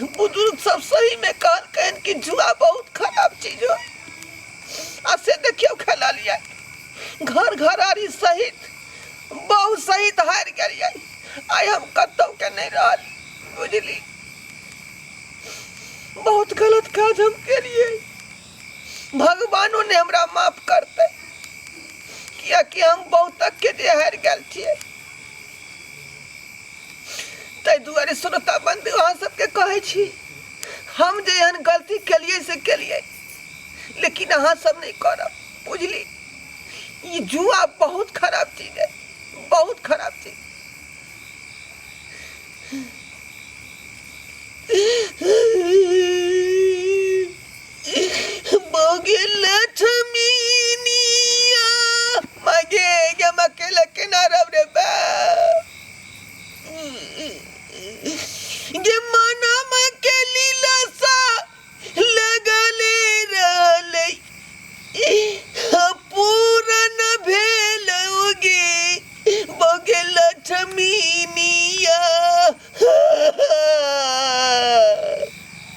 बुजुर्ग सब सही में कहन कि जुआ बहुत खराब चीज हो। से देखियो खेला लिया घर घरारी सहित बहु सहित हार गलिए। आई हम कतौ के नहीं रह बुझली। बहुत गलत काज हम के लिए भगवानों ने हमरा माफ करते किया कि हम बहुत तक के जे हार गल छिए। तै दुआरे श्रोता बंधु अहाँ सबके कहै छी हम जे एहन गलती केलिए से केलिए लेकिन अहाँ सब नहीं करब बुझली। ये जुआ बहुत खराब चीज है।